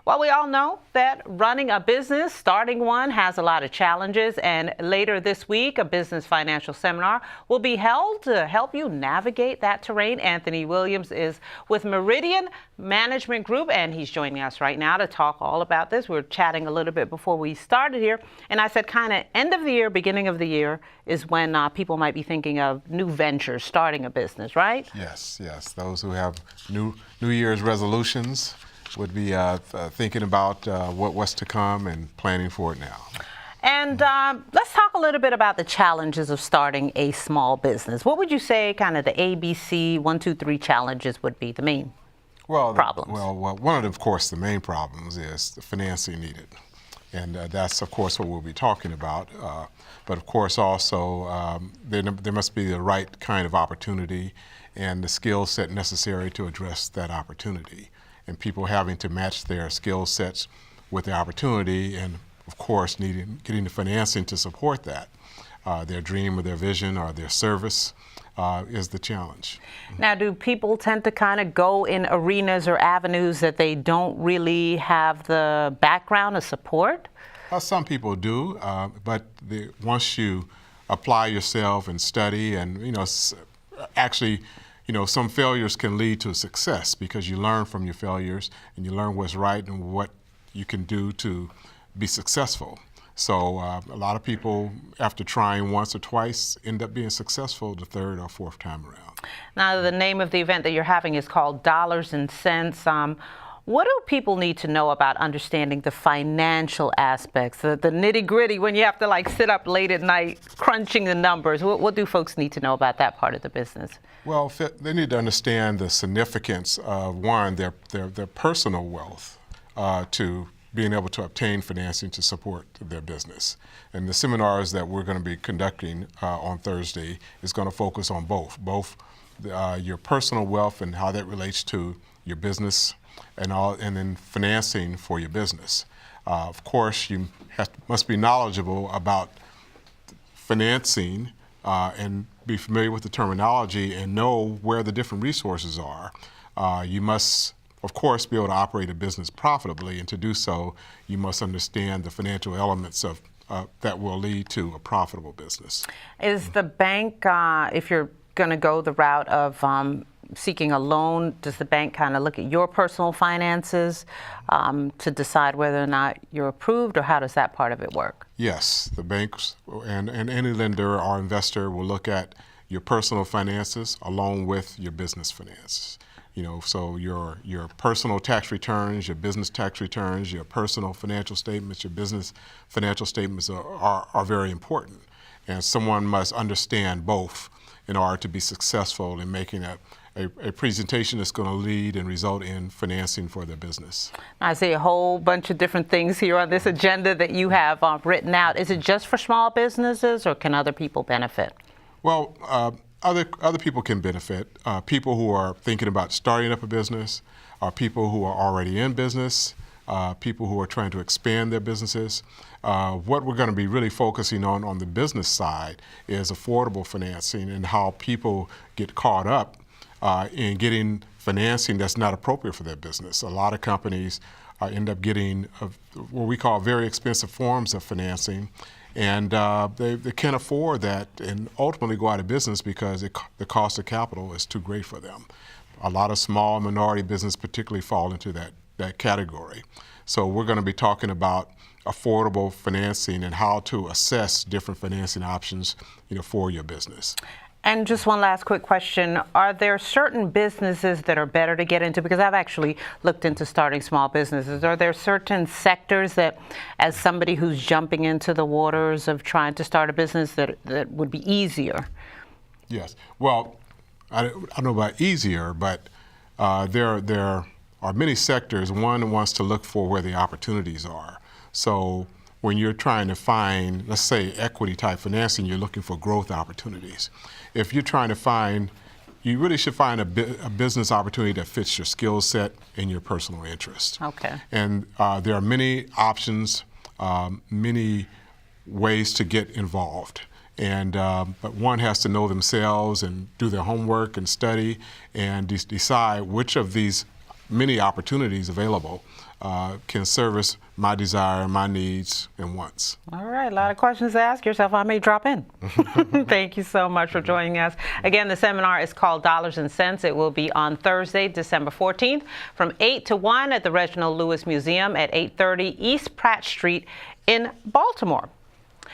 Well, we all know that running a business, starting one, has a lot of challenges. And later this week, a business financial seminar will be held to help you navigate that terrain. Anthony Williams is with Meridian Management Group, and he's joining us right now to talk all about this. We were chatting a little bit before we started here, and I said kind of end of the year, beginning of the year is when people might be thinking of new ventures, starting a business, right? Yes. Those who have New Year's resolutions would be thinking about what's to come and planning for it now. And let's talk a little bit about the challenges of starting a small business. What would you say kind of the ABC 1, 2, 3 challenges would be, the main problems? One of course, the main problems is the financing needed. And that's, of course, what we'll be talking about. But, of course, also there must be the right kind of opportunity and the skill set necessary to address that opportunity. And people having to match their skill sets with the opportunity and, of course, getting the financing to support that. Their dream or their vision or their service is the challenge. Now, do people tend to kind of go in arenas or avenues that they don't really have the background or support? Some people do, but once you apply yourself and study and, actually, some failures can lead to success because you learn from your failures and you learn what's right and what you can do to be successful. So a lot of people, after trying once or twice, end up being successful the third or fourth time around. Now, the name of the event that you're having is called Dollars and Cents. What do people need to know about understanding the financial aspects, the nitty-gritty, when you have to sit up late at night crunching the numbers? What do folks need to know about that part of the business? Well, they need to understand the significance of, one, their personal wealth to being able to obtain financing to support their business. And the seminars that we're going to be conducting on Thursday is going to focus on both your personal wealth and how that relates to your business and then financing for your business. Of course, you must be knowledgeable about financing and be familiar with the terminology and know where the different resources are. You must, of course, be able to operate a business profitably, and to do so, you must understand the financial elements of that will lead to a profitable business. Is the bank, if you're going to go the route of seeking a loan, does the bank kind of look at your personal finances to decide whether or not you're approved, or how does that part of it work? Yes, the banks and any lender or investor will look at your personal finances along with your business finances. So your personal tax returns, your business tax returns, your personal financial statements, your business financial statements are very important. And someone must understand both in order to be successful in making a presentation that's going to lead and result in financing for their business. I see a whole bunch of different things here on this agenda that you have written out. Is it just for small businesses, or can other people benefit? Well, other people can benefit. People who are thinking about starting up a business, people who are already in business, people who are trying to expand their businesses. What we're going to be really focusing on the business side is affordable financing and how people get caught up in getting financing that's not appropriate for their business. A lot of companies end up getting what we call very expensive forms of financing, and they can't afford that and ultimately go out of business because the cost of capital is too great for them. A lot of small minority business particularly fall into that category. So we're going to be talking about affordable financing and how to assess different financing options, for your business. And just one last quick question. Are there certain businesses that are better to get into? Because I've actually looked into starting small businesses. Are there certain sectors that, as somebody who's jumping into the waters of trying to start a business, that would be easier? Yes. Well, I don't know about easier, but there are many sectors. One wants to look for where the opportunities are. So when you're trying to find, let's say, equity type financing, you're looking for growth opportunities. If you're trying to find, you really should find a business opportunity that fits your skill set and your personal interest. Okay. And there are many options, many ways to get involved. And but one has to know themselves and do their homework and study and decide which of these many opportunities available can service my desire, my needs, and wants. All right, a lot of questions to ask yourself. I may drop in. Thank you so much for joining us. Again, the seminar is called Dollars and Cents. It will be on Thursday, December 14th from 8 to 1 at the Reginald Lewis Museum at 830 East Pratt Street in Baltimore.